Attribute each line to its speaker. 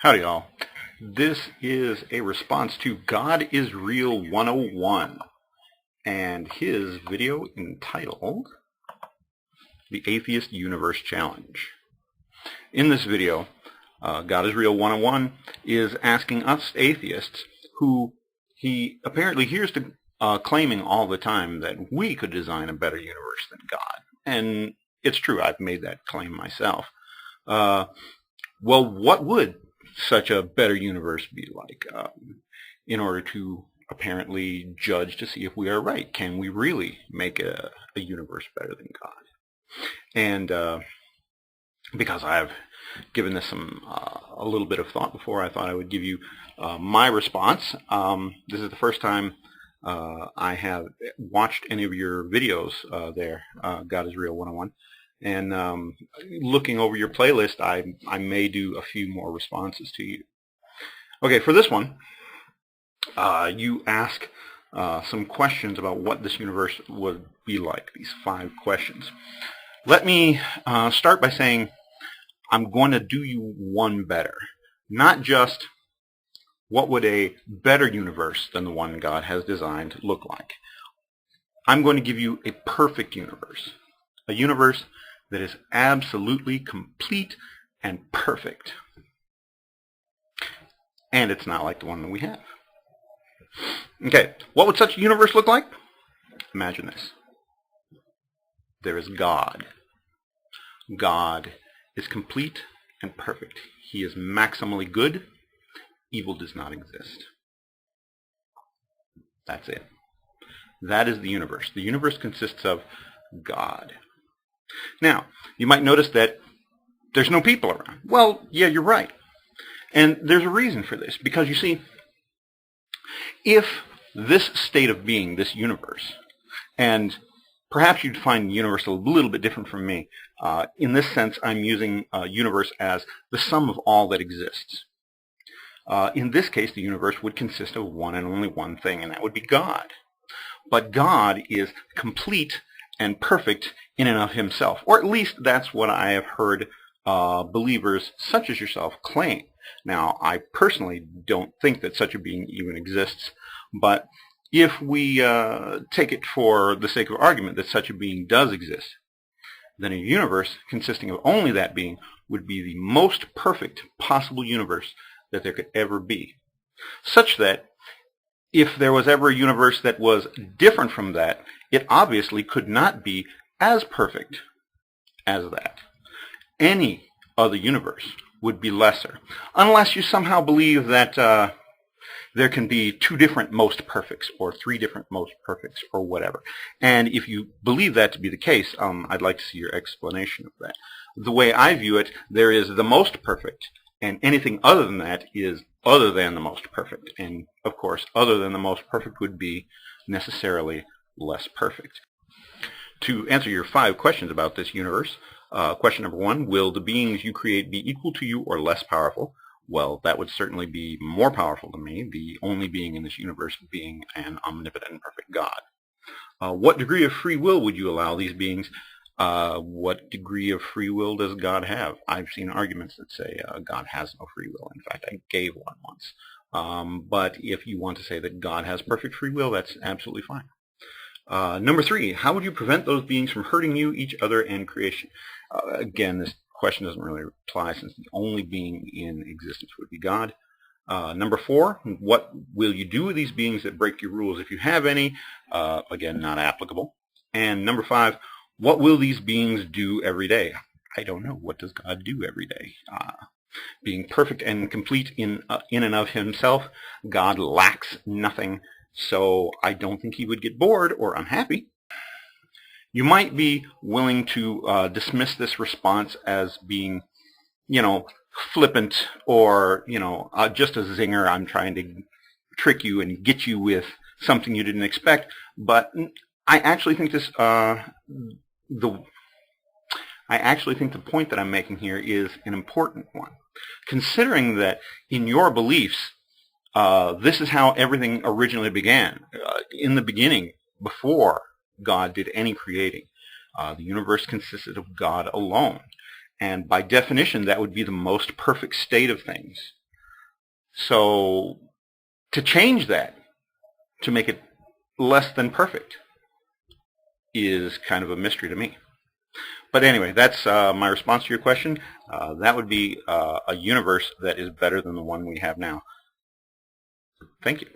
Speaker 1: Howdy y'all. This is a response to God is Real 101 and his video entitled The Atheist Universe Challenge. In this video, God is Real 101 is asking us atheists, who he apparently hears to claiming all the time that we could design a better universe than God. And it's true, I've made that claim myself. Well, what would such a better universe be like, in order to apparently judge to see if we are right? Can we really make a universe better than God? And because I've given this a little bit of thought before, I thought I would give you my response. This is the first time I have watched any of your videos there, God is Real 101. And looking over your playlist, I may do a few more responses to you. Okay, for this one, you ask some questions about what this universe would be like, these 5 questions. Let me start by saying I'm going to do you one better. Not just what would a better universe than the one God has designed look like. I'm going to give you a perfect universe. A universe that is absolutely complete and perfect. And it's not like the one that we have. Okay, what would such a universe look like? Imagine this. There is God. God is complete and perfect. He is maximally good. Evil does not exist. That's it. That is the universe. The universe consists of God. Now, you might notice that there's no people around. Well, yeah, you're right. And there's a reason for this. Because, you see, if this state of being, this universe, and perhaps you'd find the universe a little bit different from me. In this sense, I'm using universe as the sum of all that exists. In this case, the universe would consist of one and only one thing, and that would be God. But God is complete and perfect in and of himself. Or at least that's what I have heard believers such as yourself claim. Now, I personally don't think that such a being even exists, but if we take it for the sake of argument that such a being does exist, then a universe consisting of only that being would be the most perfect possible universe that there could ever be. Such that if there was ever a universe that was different from that, it obviously could not be as perfect as that. Any other universe would be lesser, unless you somehow believe that there can be 2 different most perfects or 3 different most perfects or whatever. And if you believe that to be the case, I'd like to see your explanation of that. The way I view it, there is the most perfect, and anything other than that is other than the most perfect. And, of course, other than the most perfect would be necessarily less perfect. To answer your 5 questions about this universe, question number 1, will the beings you create be equal to you or less powerful? Well, that would certainly be more powerful than me, the only being in this universe being an omnipotent and perfect God. What degree of free will would you allow these beings? What degree of free will does God have? I've seen arguments that say God has no free will. In fact, I gave one once. But if you want to say that God has perfect free will, that's absolutely fine. Number 3, how would you prevent those beings from hurting you, each other, and creation? Again, this question doesn't really apply since the only being in existence would be God. Number 4, what will you do with these beings that break your rules if you have any? Again, not applicable. And number 5, what will these beings do every day? I don't know. What does God do every day? Being perfect and complete in and of himself, God lacks nothing. So I don't think he would get bored or unhappy. You might be willing to dismiss this response as being, flippant or, just a zinger. I'm trying to trick you and get you with something you didn't expect. But I actually think the point that I'm making here is an important one, considering that in your beliefs, this is how everything originally began. In the beginning, before God did any creating, the universe consisted of God alone. And by definition, that would be the most perfect state of things. So to change that, to make it less than perfect, is kind of a mystery to me. But anyway, that's my response to your question. That would be a universe that is better than the one we have now. Thank you.